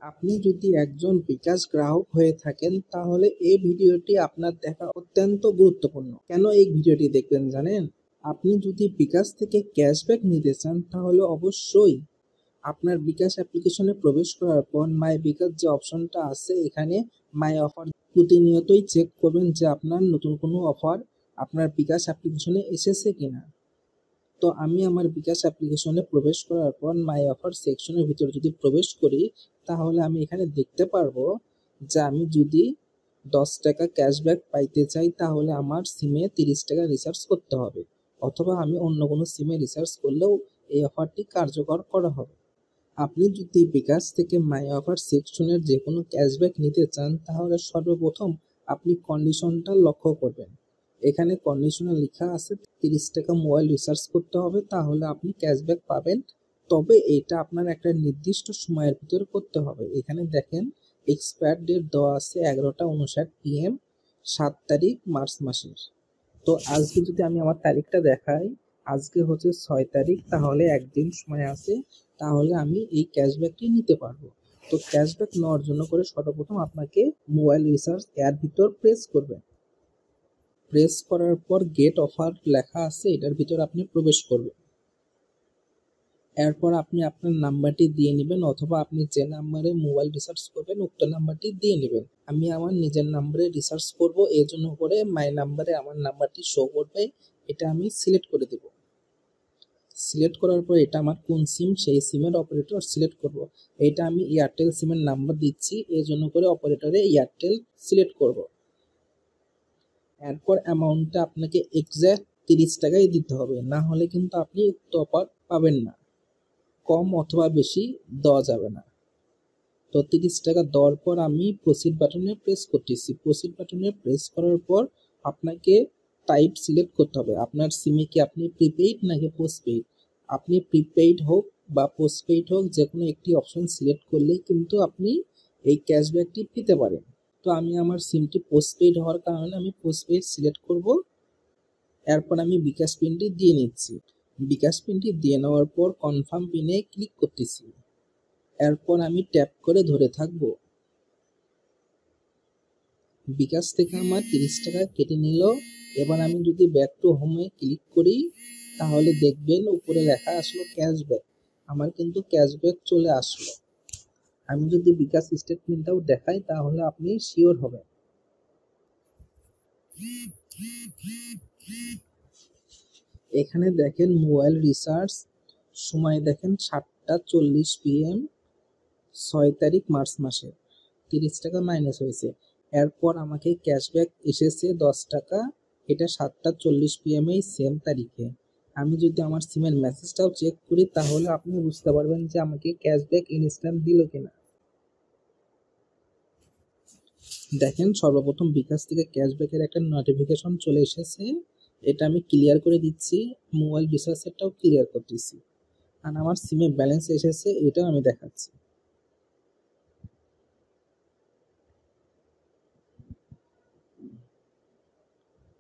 আপনি যদি একজন বিকাশ গ্রাহক হয়ে থাকেন তাহলে এই ভিডিওটি আপনার দেখা অত্যন্ত গুরুত্বপূর্ণ। কেন এই ভিডিওটি দেখবেন জানেন? আপনি যদি বিকাশ থেকে ক্যাশব্যাক নিতে চান তাহলে অবশ্যই আপনার বিকাশ অ্যাপ্লিকেশনে প্রবেশ করার পর মাই বিকাশ যে অপশনটা আছে এখানে মাই অফার প্রতিনিয়তই চেক করবেন যে আপনার নতুন কোনো অফার আপনার বিকাশ অ্যাপ্লিকেশনে এসেছে কিনা। তো আমি আমার বিকাশ অ্যাপ্লিকেশনে প্রবেশ করার পর মাই অফার সেকশনের ভিতরে যদি প্রবেশ করি তাহলে আমি এখানে দেখতে পারবো যে আমি যদি 10 টাকা ক্যাশব্যাক পাইতে চাই তাহলে আমার সিমে 30 টাকা রিচার্জ করতে হবে, অথবা আমি অন্য কোনো সিমে রিচার্জ করলেও এই অফারটি কার্যকর করা হবে। আপনি যদি বিকাশ থেকে মাই অফার সেকশনের যে কোনো ক্যাশব্যাক নিতে চান তাহলে সর্বপ্রথম আপনি কন্ডিশনটা লক্ষ্য করবেন। এখানে কন্ডিশনে লেখা আছে 30 টাকা মোবাইল রিচার্জ করতে হবে তাহলে আপনি ক্যাশব্যাক পাবেন, তবে এটা আপনার একটা নির্দিষ্ট সময়ের ভিতরে করতে হবে। এখানে দেখেন এক্সপায়ার ডেট দেওয়া আছে 11টা 59 PM 7 তারিখ মার্চ মাসের। তো আজকে যদি আমি আমার তারিখটা দেখাই, আজকে হচ্ছে 6 তারিখ, তাহলে একদিন সময় আছে, তাহলে আমি এই ক্যাশব্যাকটি নিতে পারবো। তো ক্যাশব্যাক নেওয়ার জন্য করে সর্বপ্রথম আপনাকে মোবাইল রিচার্জ এর ভিতর প্রেস করবেন। প্রেস করার পর গেট অফার লেখা আছে এটার ভিতর আপনি প্রবেশ করবেন। এরপর আপনি আপনার নাম্বারটি দিয়ে নেবেন, অথবা আপনি যে নাম্বারে মোবাইল রিচার্জ করবেন উক্ত নাম্বারটি দিয়ে নেবেন। আমি আমার নিজের নাম্বারে রিচার্জ করব, এর জন্য করে মাই নাম্বারে আমার নাম্বারটি শো করবে, এটা আমি সিলেক্ট করে দেব। সিলেক্ট করার পর এটা আমার কোন সিম সেই সিমের অপারেটর সিলেক্ট করব। এটা আমি এয়ারটেল সিমের নাম্বার দিচ্ছি, এর জন্য করে অপারেটরে এয়ারটেল সিলেক্ট করব। এরপর অ্যামাউন্টটা আপনাকে এক্স্যাক্ট 30 টাকাই দিতে হবে, না হলে কিন্তু আপনি উক্ত অফার পাবেন না। কম অথবা বেশি দেওয়া যাবে না। তো 30 টাকা দেওয়ার পর আমি প্রসিড বাটনে প্রেস করতেছি। প্রসিড বাটনে প্রেস করার পর আপনাকে টাইপ সিলেক্ট করতে হবে, আপনার সিমে কি আপনি প্রিপেইড নাকি পোস্টপেইড। আপনি প্রিপেইড হোক বা পোস্টপেইড হোক যে কোনো একটি অপশন সিলেক্ট করলেই কিন্তু আপনি এই ক্যাশব্যাকটি পেতে পারেন। তো আমি আমার সিমটি পোস্টপেইড হওয়ার কারণে আমি পোস্টপেইড সিলেক্ট করব। এরপর আমি বিকাশ পিনটি দিয়ে নিচ্ছি। বিকাশ পিনটি দিয়ে নেওয়ার পর কনফার্ম পিনে ক্লিক করতেছি। এরপর আমি ট্যাপ করে ধরে থাকবো। বিকাশ থেকে আমার 30 টাকা কেটে নিল। এবার আমি যদি ব্যাক টু হোমে ক্লিক করি তাহলে দেখবেন উপরে লেখা আসলো ক্যাশব্যাক। আমার কিন্তু ক্যাশব্যাক চলে আসলো। আমি যদি বিকাশ স্টেটমেন্টটাও দেখাই তাহলে আপনি শিওর হবেন। এখানে দেখেন মোবাইল রিচার্জ সময় দেখেন 7টা 40 PM 6 তারিখ মার্চ মাসে 30 টাকা মাইনাস হয়েছে। এরপর আমাকে ক্যাশব্যাক এসেছে 10 টাকা, এটা 7টা 40 PM এই সেম তারিখে। আমি যদি আমার সিমের মেসেজটাও চেক করি তাহলে আপনি বুঝতে পারবেন যে আমাকে ক্যাশব্যাক ইনস্ট্যান্ট দিল কিনা। দেখেন সর্বপ্রথম বিকাশ থেকে ক্যাশব্যাকের একটা নোটিফিকেশন চলে এসেছে, এটা আমি ক্লিয়ার করে দিচ্ছি। মোবাইল রিচার্জেরটাও ক্লিয়ার করতেছি। আর আমার সিমে ব্যালেন্স এসেছে এটাও আমি দেখাচ্ছি।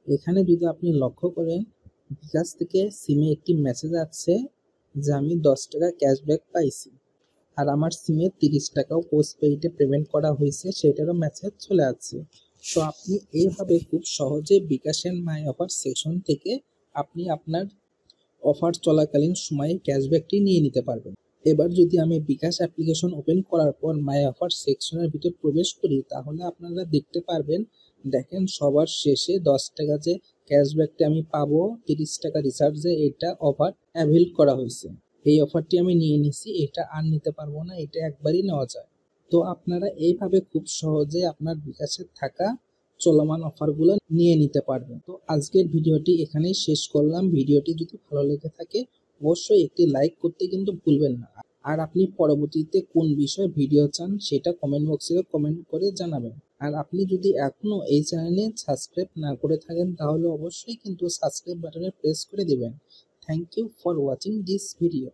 এখানে যদি আপনি লক্ষ্য করেন বিকাশ থেকে সিমে একটি মেসেজ আসছে যে আমি 10 টাকা ক্যাশব্যাক পাইছি, আর আমার সিমে 30 টাকাও পোস্টপেইডে পেমেন্ট করা হয়েছে সেটারও মেসেজ চলে আসছে। তো আপনি এইভাবে খুব সহজে বিকাশের মাই অফার সেকশন থেকে আপনি আপনার অফার চলাকালীন সময়ে ক্যাশব্যাকটি নিয়ে নিতে পারবেন। এবার যদি আমি বিকাশ অ্যাপ্লিকেশন ওপেন করার পর মাই অফার সেকশনের ভিতর প্রবেশ করি তাহলে আপনারা দেখতে পারবেন, দেখেন সবার শেষে 10 টাকা যে ক্যাশব্যাকটি আমি পাবো 30 টাকা রিচার্জে, এটা অফার অ্যাভেল করা হয়েছে। এই অফারটি আমি নিয়ে নিছি, এটা আর নিতে পারবো না, এটা একবারই নেওয়া যায়। তো আপনারা এইভাবে খুব সহজে আপনার বিকাশে থাকা চলমান অফারগুলো নিয়ে নিতে পারবেন। তো আজকের ভিডিওটি এখানেই শেষ করলাম। ভিডিওটি যদি ভালো লেগে থাকে অবশ্যই একটি লাইক করতে কিন্তু ভুলবেন না। আর আপনি পরবর্তীতে কোন বিষয়ে ভিডিও চান সেটা কমেন্ট বক্সে কমেন্ট করে জানাবেন। আর আপনি যদি এখনো এই চ্যানেলে সাবস্ক্রাইব না করে থাকেন তাহলে অবশ্যই কিন্তু সাবস্ক্রাইব বাটনে প্রেস করে দিবেন। Thank you for watching this video.